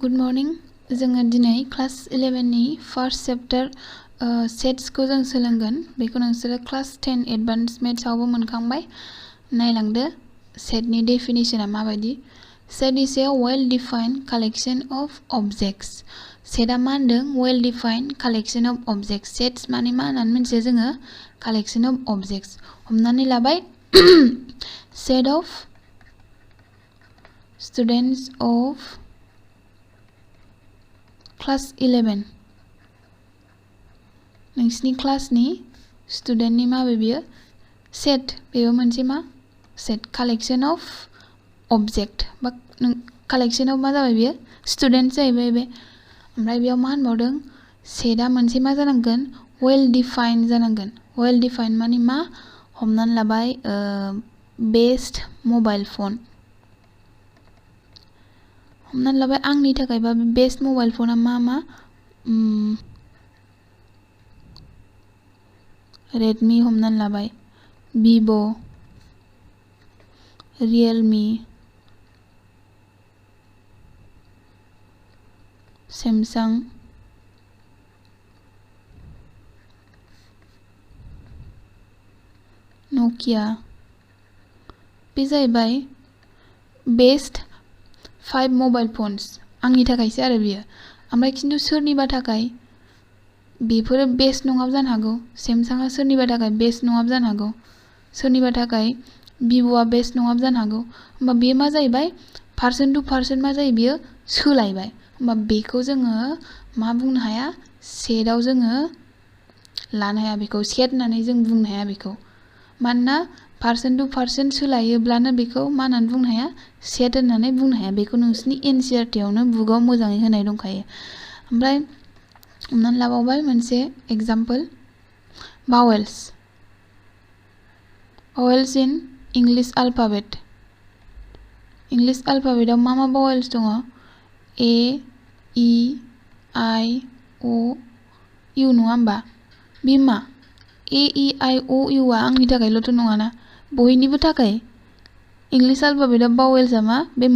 Good morning. जोङो दिनै class 11 नि फर्स्ट चैप्टर सेट्स को जों सोलोंगोन बेखौ नोंसोरो क्लास 10 एडवांस मैथ्स आवबो मोनखांबाय नायलांदो सेट नि डेफिनेशना माबायदि set is a well defined collection of objects सेटआ मा होनदों well defined collection of objects sets माने मा होननानै मिथियो जोङो कलेक्शन ऑफ ऑब्जेक्ट्स हमनानै लाबाय set of students of class 11 नोंसिनि क्लासनि स्टुडेन्टनि माबे बियो सेट बेबो मोनसे मा सेट कलेक्शन ऑफ ऑब्जेक्ट बा कलेक्शन ऑफ मा जाबाय बियो स्टुडेन्ट जाहैबाय बे ओमफ्राय बेयाव मा होनबावदों सेटआ मोनसे मा जानांगोन वेल डिफाइन्ड जानांगोन वेल डिफाइन्ड माने मा हमनानै लाबाय बेस्ट मबाइल फन हमनानै लाबाय आंनि थाखायबा बेस्ट मबाइल फना मा रेडमी हमनानै लाबाय भिभो रियलमी सैमसंग नोकिया बे जाहैबाय बेस्ट 5 मबाइल फन्स आंनि थाखायसो आरो बियो ओमफ्राय खिन्थु सोरनिबा थाखाय बेफोरो बेस्ट नङाबो जानो हागौ सैमसांआ सोरनिबा थाखाय बेस्ट नङाबो जानो हागौ सोरनिबा थाखाय भिभोआ बेस्ट नङाबो जानो हागौ होमबा बेयो मा जाहैबाय पार्सन टु पार्सन मा जायो बियो सोलायबाय होमबा बेखौ जोङो मा बुंनो हाया सेटआव जोङो लानो हाया बेखौ सेट होननानै जों बुंनो हाया बेखौ मानोना पार्सन टु पार्सन सोलायोब्लानो बेखौ मा होननानै बुंनो हाया सेट होननानै बुंनो हाया बेखौ नोंसिनि एनसिईआरटीआवनो बुकआव मोजाङै होनाय दंखायो ओमफ्राय हमनानै लाबावबाय मोनसे एग्जाम्पल भावेल्स इन इंलिश अल्फाबेट इंलिश अल्फाबेटआव मा भावेल्स दङ ए इ आइ अ इउ नङा होमबा बे मा ए इ आइ अ इउआ आंनि थाखायल'थ' नङाना बयनिबो थाखाय इंलिश अल्फाबेटआव भावेल्सआ मा बे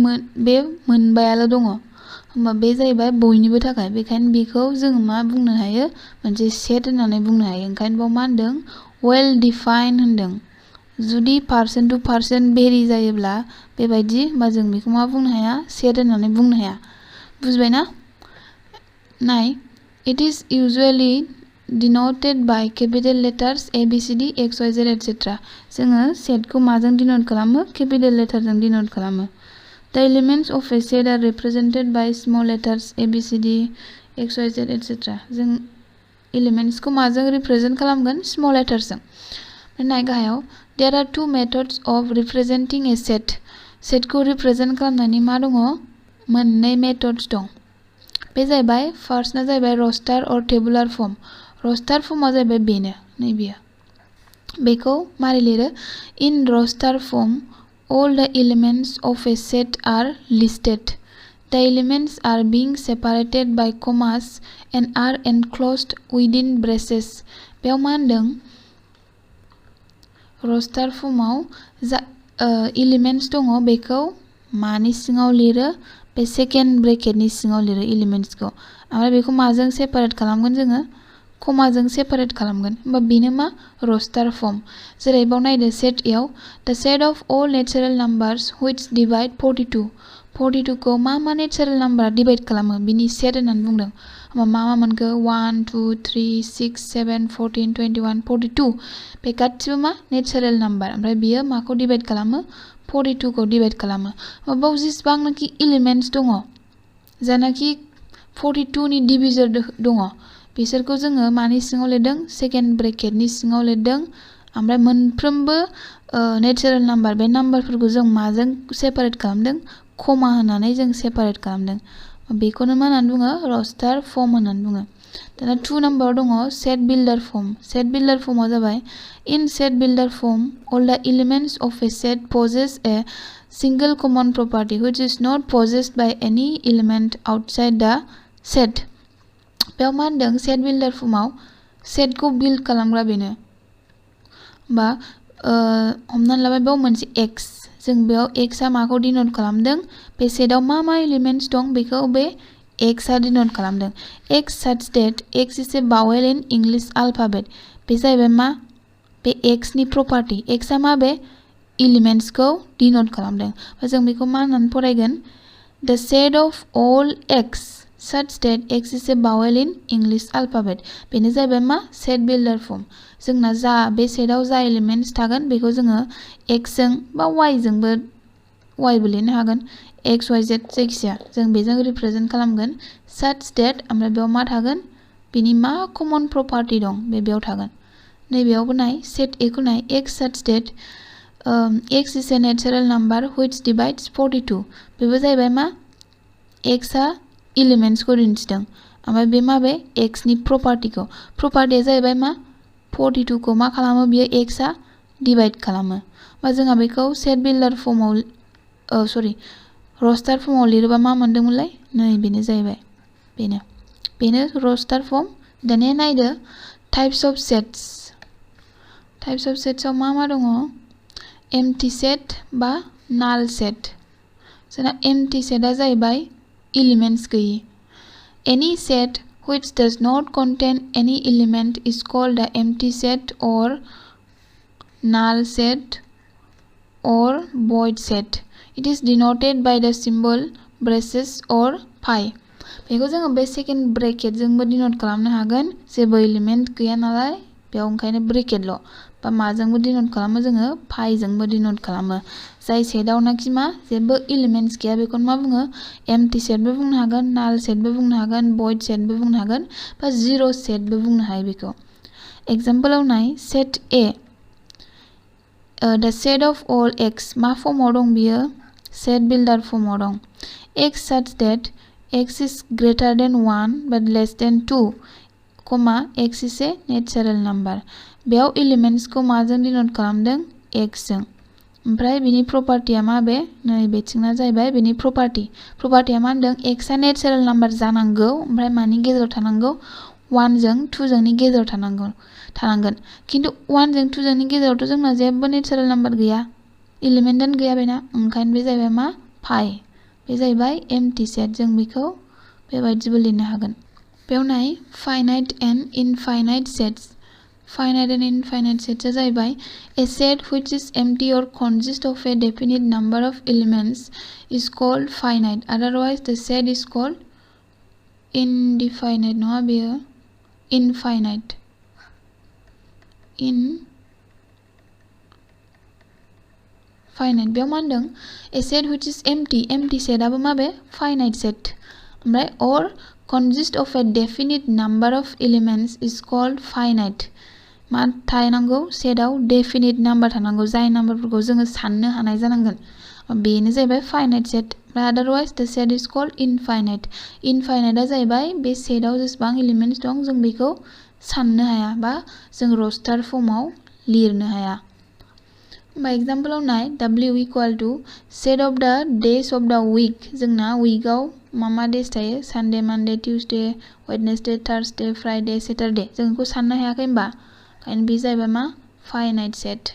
मोनबायाल' दङ होमबा बे जाहैबाय बयनिबो थाखाय बेखायनो बेखौ जोङो मा बुंनो हायो मोनसे सेट होननानै बुंनो हायो ओंखायनो बाव मा होनदों वेल डिफाइन्ड होनदों जुदि पार्सन टु पार्सन भेरि जायोब्ला बेबायदि होमबा जों बेखौ मा बुंनो हाया सेट होननानै बुंनो हाया बुजिबायना नाय it is usually denoted by capital letters A B C D X Y Z etc. जोङो सेटखौ माजों डिनोट खालामो capital letter जों डिनोट खालामो The elements of a set are represented by small letters A B C D X Y Z etc. जों elements को माजों represent खालामगोन small letters जों नाय गाहायाव There are two methods of representing a set. Set को represent खालामनायनि मा दङ मोननै methods दं बे जाहैबाय फार्स्टना जाहैबाय roster or tabular form roster फर्मआ जाहैबाय बेनो नैबेयो बेखौ मारै लिरो in roster form all the elements of a set are listed the elements are being separated by commas and are enclosed within braces बेयाव मा होनदों roster फर्मआव जा elements दङ बेखौ मानि सिङाव लिरो बे सेकेन्ड ब्रेकेटनि सिङाव लिरो एलिमेन्ट्सखौ ओमफ्राय बेखौ माजों सेपारेट खालामगोन जोङो कमाजों सेपारेट खालामगोन होमबा बेनो मा रस्टार फर्म जेरै बाव नायदो सेट एआव the set of all natural numbers which divide 42 खौ मा नेचुरेल नाम्बारा डिवाइड खालामो बिनि सेट होननानै बुंदों होमबा मा मोनखो 1 2 3 6 7 14 21 42 बे गासिबो मा नेचुरेल नाम्बार ओमफ्राय बियो माखौ डिवाइड खालामो 42 खौ डिवाइड खालामो बाव जेसेबांनाखि एलिमेन्ट्स दङ जानाखि 42 नि डिविजर दङ बिसोरखौ जोङो मानि सिङाव लिरदों सेकेन्ड ब्रेकेटनि सिङाव लिरदों ओमफ्राय मोनफ्रोमबो नेचुरेल नाम्बार बे नाम्बारफोरखौ जों माजों सेपारेट खालामदों कमा होनानै जों सेपारेट खालामदों बेखौनो मा होननानै बुङो रस्टार फर्म होननानै बुङो दाना 2 नाम्बाराव दङ सेट बिल्डार फर्मआ जाबाय इन set बिल्डार form all the elements of a set possess a single common property which is not possessed by any element outside the set बेयाव मा होनदों सेट बिल्डार फर्मआव सेटखौ बिल्ड खालामग्रा बेनो बा हमनानै लाबाय बेयाव मोनसे जों बेयाव x आ माखौ डिनोट खालामदों बे सेटआव मा एलिमेंट्स दं बेखौ बे x आ डिनोट खालामदों x such that x is a vowel in English alphabet बे जाहैबाय मा बे x नि प्रपार्टी x आ मा बे एलिमेंट्स को डिनोट खालामदों जों बेखौ मा होननानै फरायगोन the set of all x such that x is a vowel in English alphabet बेनो जाहैबाय मा set builder form जोंना जा बे सेटआव जा एलिमेंट्स थागोन बेखौ जोङो x जों बा y जोंबो y बो लिरनो हागोन x y z जायखिया जों बेजों रिप्रेजेंट खालामगोन such that ओमफ्राय बेयाव मा थागोन बिनि मा कमन प्रपार्टी दं बेयाव थागोन नैबेयावबो नाय set a खौ नाय x such that x is a natural number which divides 42 बेबो जाहैबाय मा x आ एलिमेंट्स को दिन्थिदों ओमफ्राय बे माबे x नि प्रपार्टीखौ प्रपार्टीया जाहैबाय मा 42 को मा खालामो बियो x आ डिवाइड खालामो बा जोंहा बेखौ सेट बिल्डार फर्माव रोस्टार फर्माव लिरोबा मा मोनदोंमोनलाय नै बेनो जाहैबाय बेनो रोस्टार फर्म दानिया नायदो टाइप्स अफ सेट्स आव मा दङ empty set बा null set जोंना empty set आ जाहैबाय एलिमेंट्स गैयि any set which does not contain any element is called a empty set or null set or void set it is denoted by the symbol braces or phi बेखौ जोङो बे second bracket जोंबो denote खालामनो हागोन जेबो element गैया नालाय बेयाव ओंखायनो ब्रेकेटल' बा माजोंबो डिनोट खालामो जोङो फाइ जोंबो डिनोट खालामो जाय सेटआव नाखि मा जेबो एलिमेंट्स गैया बेखौनो मा बुङो एम्प्टी सेटबो बुंनो हागोन नाल सेटबो बुंनो हागोन भइड सेटबो बुंनो हागोन बा जिर' सेटबो बुंनो हायो बेखौ एग्जांपलआव नाय सेट ए द सेट अफ अल एक्स मा फर्माव दं बियो सेट बिल्डार फर्माव दं x such that x is greater than 1 but less than 2 comma x is a natural number बेयाव एलिमेंट्स को माजों डिनोट खालामदों x जों ओमफ्राय बिनि प्रपार्टीया मा बे नै बेथिंना जाहैबाय बिनि प्रपार्टीया मा होनदों x आ नेचुरल नम्बर जानांगौ ओमफ्राय मानि गेजेराव थानांगौ 1 जों 2 जों नि गेजेराव थानांगोन किन्तु 1 जों 2 जों नि गेजेरावथ' जोंना जेबो नेचुरल नम्बर गैया एलिमेंटानो गैया बेना ओंखायनो बे जाहैबाय मा फाइ बे जाहैबाय एम्प्टी सेट जों बेखौ बेबायदिबो लिरनो हागोन बेयाव नाय finite and infinite sets finite and infinite sets आ जाहैबाय a set which is empty or consists of a definite number of elements is called finite otherwise the set is called indefinite नङा बेयो infinite finite बेयाव मा होनदों a set which is empty set आबो माबे finite set ओमफ्राय or consist of a definite number of elements is called finite मा थानांगौ सेटआव definite number थानांगौ जाय नाम्बारफोरखौ जोङो साननो हानाय जानांगोन बेनो जाहैबाय finite set otherwise the set is called infinite आ जाहैबाय बे सेटआव जेसेबां एलिमेंट्स दं जों बेखौ साननो हाया बा जों रोस्टार फर्माव लिरनो हाया By example of 9 W equal to set of the days of the week जोंना weekआव मा days थायो Sunday, Monday, Tuesday, Wednesday, Thursday, Friday, Saturday जों बेखौ साननो हायाखै होमबा ओंखायनो बे जाहैबाय मा finite set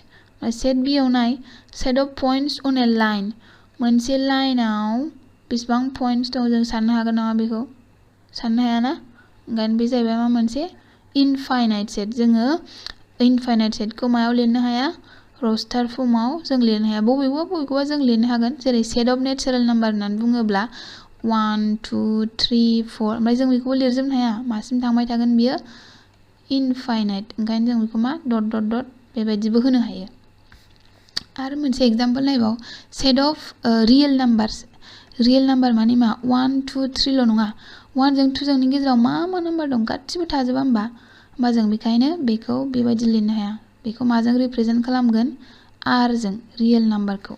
set B आव नाय set of points on a line मोनसे लाइनआव बेसेबां points दं जों साननो हागोन नामा बेखौ साननो हायाना ओंखायनो बे जाहैबाय मा मोनसे infinite set जोङो infinite setखौ मायाव लिरनो हाया रोस्टार फर्माव जों लिरनो हाया बबेखौबा जों लिरनो हागोन जेरै सेट अफ नेचुरल नम्बर होननानै बुङोब्ला 1 2 3 4 ओमफ्राय जों बेखौबो लिरजोबनो हाया मासिम थांबाय थागोन बियो इनफाइनाइट ओंखायनो जों बेखौ मा डट डट डट बेबायदिबो होनो हायो आरो मोनसे एग्जांपल नायबाव सेट अफ रियेल नाम्बार माने मा 1 2 3 ल' नङा 1 जों 2 जों नि गेजेराव मा नाम्बार दं गासिबो थाजोबा होमबा जों बेखायनो बेखौ बेबायदि लिरनो हाया बेखौ माजों रिप्रेजेंट खालामगोन R जों रियेल नाम्बारखौ